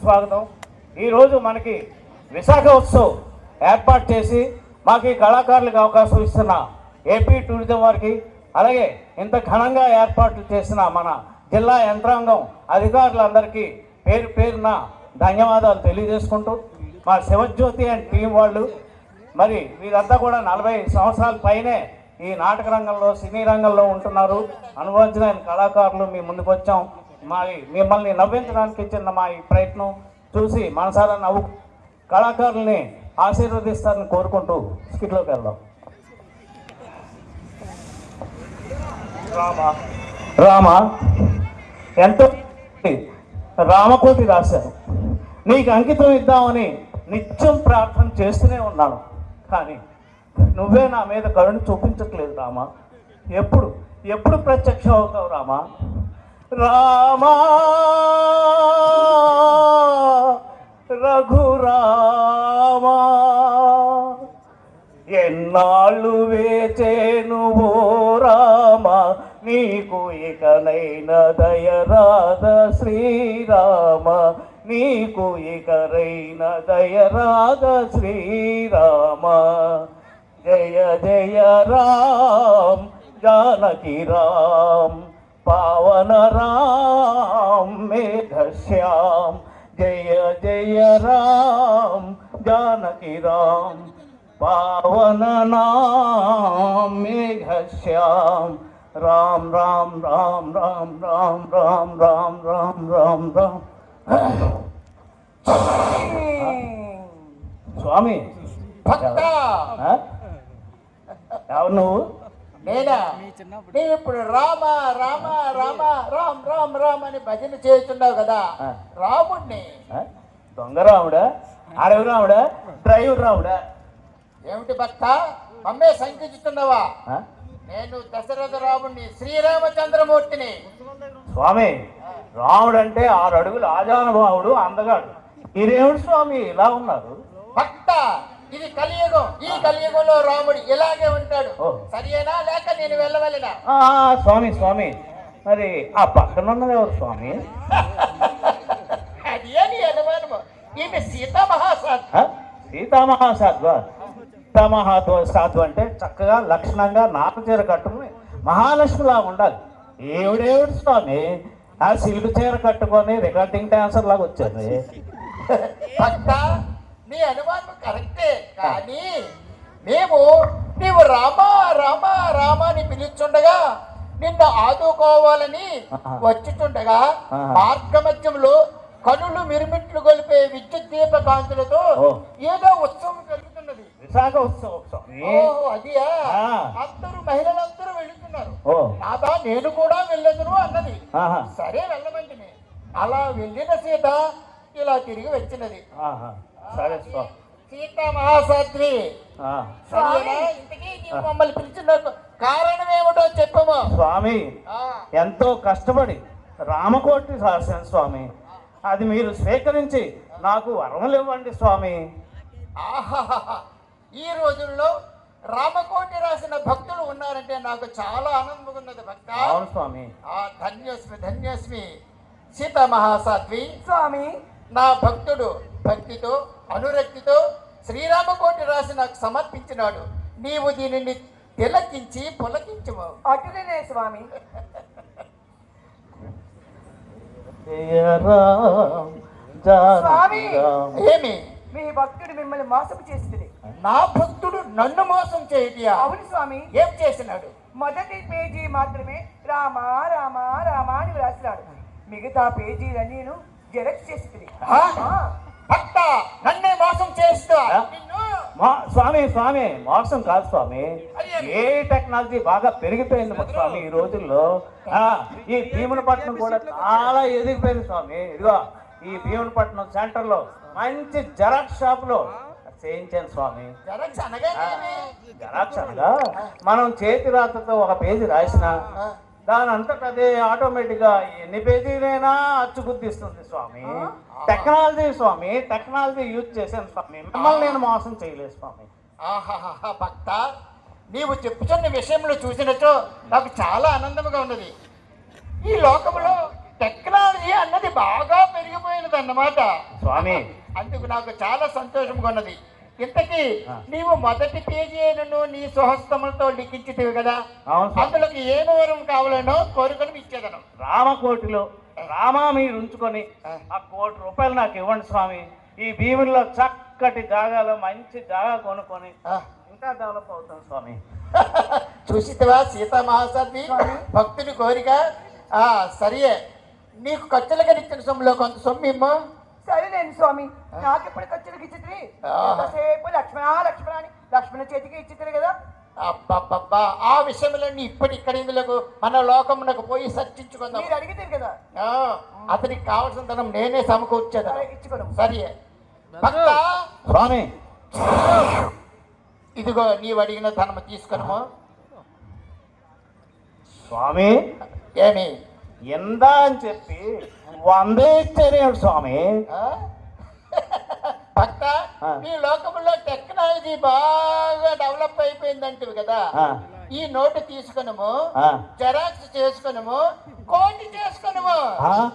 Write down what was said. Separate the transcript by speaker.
Speaker 1: సుస్వాగతం. ఈరోజు మనకి విశాఖ ఉత్సవ్ ఏర్పాటు చేసి మాకు ఈ కళాకారులకు అవకాశం ఇస్తున్న ఏపీ టూరిజం వారికి, అలాగే ఇంత ఘనంగా ఏర్పాట్లు చేసిన మన జిల్లా యంత్రాంగం అధికారులందరికీ పేరు పేరున ధన్యవాదాలు తెలియజేసుకుంటూ, మా శివజ్యోతి అండ్ టీం వాళ్ళు, మరి వీరంతా కూడా 40 సంవత్సరాల పైనే ఈ నాటక రంగంలో, సినీ రంగంలో ఉంటున్నారు. అనుభవించిన కళాకారులు మీ ముందుకు వచ్చాం. మిమ్మల్ని నవ్వించడానికి ఇచ్చిన మా ఈ ప్రయత్నం చూసి మనసారా నవ్వు కళాకారుల్ని ఆశీర్వదిస్తారని కోరుకుంటూ స్కిట్లోకి వెళ్దాం. రామ ఎంతో రామకోటి రాశారు. నీకు అంకితం ఇద్దామని నిత్యం ప్రార్థన చేస్తూనే ఉన్నాను, కానీ నువ్వే నా మీద కరుణ చూపించట్లేదు రామా. ఎప్పుడు ఎప్పుడు ప్రత్యక్షం అవుతావు రామా? రామా రఘురామా ఎన్నాళ్ళు వేచేను ఓ రామ, నీకు ఇకనైన దయరాధ శ్రీరామ, నీకు ఇకరైన దయరాధ శ్రీరామ. జయ జయ రామ్ జానకి రామ్ పావన రామ్ మేఘశ్యామ్. జయ జయ రామ్ జానకి రామ్ పావన నామ్ మేఘశ్యామ్. రామ్ రామ్ రామ్ రామ్ రామ్ రామ్ రామ్ రామ్ రామ్ రామ్. స్వామి ఎవరు నువ్వు?
Speaker 2: నేనా? నేను ఇప్పుడు రామ రామ రామ రామ్ రామ్ రామ్ అని భజన చేస్తున్నావు కదా, రాముడిని.
Speaker 1: దొంగ రాముడా? అడవి రాముడా? డ్రైవర్ రాముడా?
Speaker 2: ఏమిటి భక్త మమ్మే సంకిస్తున్నావా? నేను దశరథ రాముడిని, శ్రీరామచంద్రమూర్తిని.
Speaker 1: స్వామి, రాముడు అంటే 6 అడుగులు ఆజానుభావుడు, అందగాడు. మీరేమిటి స్వామి ఇలా ఉన్నారు?
Speaker 2: భక్త, ఇది కలియుగం. ఈ కలియుగంలో రాముడు ఇలాగే ఉంటాడు. సరియేనా లేక నేను వెళ్ళవలెనా?
Speaker 1: స్వామి స్వామి, మరి ఆ పక్కన ఉన్నది ఎవరు స్వామి?
Speaker 2: అది ఏని అనుమానము, ఈమె సీతామహాసాధ్వ.
Speaker 1: సీతామహాసాధ్వ? సీతామహాసాధ్వ అంటే చక్కగా లక్షణంగా నాటు చీర కట్టుకుని మహాలక్ష్మిలా ఉండాలి. ఏవిడేవిడు స్వామి ఆ సిల్క్ చీర కట్టుకొని రికార్డింగ్ డాన్సర్ లాగా వచ్చారు.
Speaker 2: భక్త, నీ అనుమానం కరెక్టే, కానీ మేము నీవు రామా రామా రామా అని పిలుచుండగా నిన్ను ఆదుకోవాలని వచ్చుతుండగా మార్గమధ్యంలో కనులు మిరుమిట్లు గొలిపే విద్యుత్ దీప కాంతులతో ఏదో ఉత్సవం జరుగుతున్నది.
Speaker 1: విశాఖ ఉత్సవం.
Speaker 2: అదియా? అందరూ మహిళలందరూ వెళుతున్నారు. నాదా నేను కూడా వెళ్ళదును అన్నది. సరే వెళ్ళమంటిని. అలా వెళ్ళిన సీత ఇలా తిరిగి వచ్చినది.
Speaker 1: సరే
Speaker 2: సీతా మహాసాధ్వి, ఇంతకీ మమ్మల్ని పిలిచిన కారణం ఏమిటో చెప్పము.
Speaker 1: స్వామి, ఎంతో కష్టపడి రామకోటి రాశాను స్వామి. అది మీరు స్వీకరించి నాకు వరములు ఇవ్వండి స్వామి.
Speaker 2: ఈ రోజుల్లో రామకోటి రాసిన భక్తులు ఉన్నారంటే నాకు చాలా ఆనందంగా ఉన్నది భక్త.
Speaker 1: అవును స్వామి.
Speaker 2: ధన్యోస్మి ధన్యోస్మి. సీతా మహాసాధ్వి స్వామి, నా భక్తుడు భక్తితో అనురక్తితో శ్రీరామకోటి రాసి నాకు సమర్పించినాడు. నీవు దీనిని తిలకించి పులకించము.
Speaker 3: అటులనే స్వామి.
Speaker 2: స్వామి, ఏమి
Speaker 3: మీ భక్తుడు మిమ్మల్ని మోసం చేస్తుంది.
Speaker 2: నా భక్తుడు నన్ను మోసం చేయటియా?
Speaker 3: అవును స్వామి.
Speaker 2: ఏం చేసినాడు?
Speaker 3: మొదటి పేజీ మాత్రమే రామ రామ రామ అని రాసినాడు. మిగతా పేజీలన్నీ జెరాక్స్ చేస్తుంది.
Speaker 2: భక్త, నన్నే మోసం చేస్తా.
Speaker 1: స్వామి స్వామి, మోసం కాదు స్వామి. ఏ టెక్నాలజీ బాగా పెరిగిపోయింది స్వామి ఈ రోజుల్లో. ఈ భీమునిపట్నం కూడా చాలా ఎదిగిపోయింది స్వామి. ఇదిగో ఈ భీమునిపట్నం సెంటర్ లో మంచి జెరాక్స్ షాప్ లో చేయించాను స్వామి.
Speaker 2: జెరాక్స్
Speaker 1: అనగా మనం చేతి రాతతో ఒక పేజీ రాసిన దాని అంతటా అదే ఆటోమేటిక్గా ఎన్ని పేజీలైనా అచ్చుగుద్దిస్తుంది స్వామి. టెక్నాలజీ స్వామి, టెక్నాలజీ యూజ్ చేశాను స్వామి. మిమ్మల్ని నేను మోసం చేయలేదు స్వామి.
Speaker 2: భక్త, నీవు చెప్పుచున్న విషయంలో చూసినచో నాకు చాలా ఆనందంగా ఉన్నది. ఈ లోకంలో టెక్నాలజీ అన్నది బాగా పెరిగిపోయినది అన్నమాట
Speaker 1: స్వామి
Speaker 2: అందుకు నాకు చాలా సంతోషంగా ఉన్నది. ఇంతకీ
Speaker 1: ఆ.
Speaker 2: నీవు మొదటి పేజీ అయినను నీ స్వహస్తములతో లిఖించితివి కదా,
Speaker 1: అవును స్వామి.
Speaker 2: అందులోకి ఏ వివరం కావాలనో కోరుకొని ఇచ్చేదను.
Speaker 1: రామకోటిలో రామా మీరు ఉంచుకొని ఆ ₹1,00,00,000 నాకు ఇవ్వండి స్వామి. ఈ భీముల్లో చక్కటి జాగాలో మంచి జాగా కొనుక్కొని
Speaker 2: ఆ.
Speaker 1: ఇంకా డెవలప్ అవుతాం స్వామి.
Speaker 2: చూసితివా సీతా మహాసతి భక్తుని కోరిక. సరియే, నీకు ఖర్చులుగా ఇచ్చిన సొమ్ములో కొంత సొమ్ము ఇమ్మా.
Speaker 3: సరేలేండి స్వామి, నాకు ఎప్పుడు ఖర్చులకు ఇచ్చిద్రి? ఎంతసేపు లక్ష్మణ లక్ష్మణ అని లక్ష్మణ చేతికి ఇచ్చిద్రి కదా.
Speaker 2: అబ్బబ్బబ్బా, ఆ విషయంలోని ఇప్పటిక్కడ ఇందులోకి మన లోకమునకు పోయి చర్చించుకుందాం.
Speaker 3: మీరు అడిగితే కదా.
Speaker 2: అతనికి కావాల్సిన ధనం నేనే సమకూర్చేదా.
Speaker 3: సరే, ఇచ్చుకోను.
Speaker 2: సరే భక్త,
Speaker 1: స్వామి
Speaker 2: ఇదిగో నీవు అడిగిన ధనము తీసుకునము.
Speaker 1: స్వామి
Speaker 2: ఏమి
Speaker 1: ఎందా అని చెప్పి 100 ఇచ్చారేమిటి స్వామి?
Speaker 2: భక్త,
Speaker 1: ఆ.
Speaker 2: ఈ లోకంలో టెక్నాలజీ బాగా డెవలప్ అయిపోయిందంటివి కదా,
Speaker 1: ఆ.
Speaker 2: ఈ నోటు తీసుకునము,
Speaker 1: ఆ.
Speaker 2: జెరాక్స్ చేసుకునము, కోటి చేసుకునము.
Speaker 1: ఆ?